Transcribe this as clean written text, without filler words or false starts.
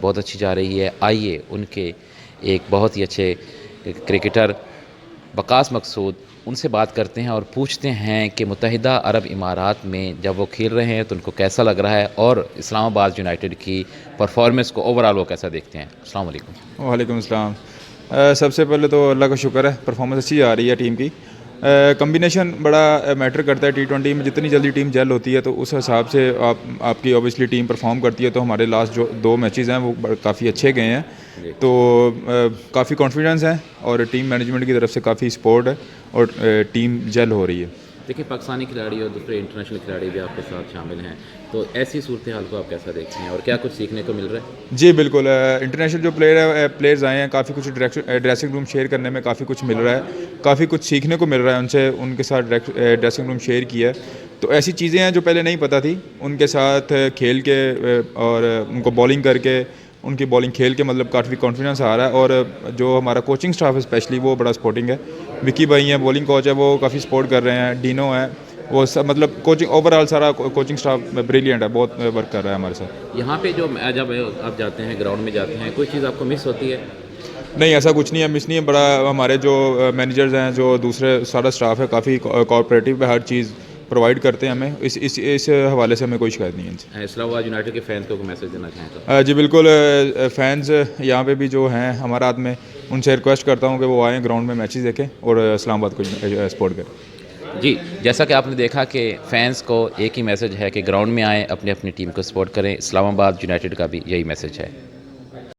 बहुत अच्छी जा रही है। आइए उनके एक बहुत ही अच्छे क्रिकेटर वकास मकसूद, उनसे बात करते हैं और पूछते हैं कि मुत्तहिदा अरब इमारात में जब वो खेल रहे हैं तो उनको कैसा लग रहा है और इस्लामाबाद यूनाइटेड की परफॉर्मेंस को ओवरऑल वो कैसा देखते हैं। अस्सलाम वालेकुम। वालेकुम अस्सलाम। सबसे पहले तो अल्लाह का शुक्र है, परफॉर्मेंस अच्छी आ रही है टीम की। कम्बिनेशन बड़ा मैटर करता है। T20 में जितनी जल्दी टीम जेल होती है तो उस हिसाब से आपकी ऑब्वियसली टीम परफॉर्म करती है। तो हमारे लास्ट जो 2 मैचेस हैं वो काफ़ी अच्छे गए हैं। जी। तो काफ़ी कॉन्फिडेंस है और टीम मैनेजमेंट की तरफ से काफ़ी सपोर्ट है और टीम जेल हो रही है। देखिए, पाकिस्तानी खिलाड़ी और दूसरे इंटरनेशनल खिलाड़ी भी आपके साथ शामिल हैं, तो ऐसी सूरत हाल को आप कैसा देखते हैं और क्या कुछ सीखने को मिल रहा है? जी बिल्कुल। इंटरनेशनल जो प्लेयर्स आए हैं, काफ़ी कुछ ड्रेसिंग रूम शेयर करने में काफ़ी कुछ मिल रहा है, काफ़ी कुछ सीखने को मिल रहा है उनसे। उनके साथ ड्रेसिंग रूम शेयर किया है तो ऐसी चीज़ें हैं जो पहले नहीं पता थी। उनके साथ खेल के और उनको बॉलिंग करके, उनकी बॉलिंग खेल के मतलब काफ़ी कॉन्फिडेंस आ रहा है। और जो हमारा कोचिंग स्टाफ है स्पेशली वो बड़ा सपोर्टिंग है। विकी भाई हैं, बॉलिंग कोच है, वो काफ़ी सपोर्ट कर रहे हैं। डीनो है, वो सब मतलब कोचिंग ओवरऑल सारा कोचिंग स्टाफ ब्रिलियंट है, बहुत वर्क कर रहा है हमारे साथ। यहाँ पे जब आप जाते हैं, ग्राउंड में जाते हैं, कोई चीज़ आपको मिस होती है? नहीं, ऐसा कुछ नहीं है, मिस नहीं है। बड़ा हमारे जो मैनेजर्स हैं, जो दूसरे सारा स्टाफ है, काफ़ी कोऑपरेटिव है, हर चीज़ प्रोवाइड करते हैं हमें। इस हवाले से हमें कोई शिकायत नहीं है इनसे। इस्लामाबाद यूनाइटेड के फैंस को कोई मैसेज देना चाहें तो? जी बिल्कुल। फैंस यहाँ पे भी जो हैं हमारे हाथ में, उनसे रिक्वेस्ट करता हूँ कि वो आएँ ग्राउंड में मैचेस देखें और इस्लामाबाद को सपोर्ट करें। जी, जैसा कि आपने देखा कि फैंस को एक ही मैसेज है कि ग्राउंड में आएँ, अपनी अपनी टीम को सपोर्ट करें। इस्लामाबाद यूनाइटेड का भी यही मैसेज है।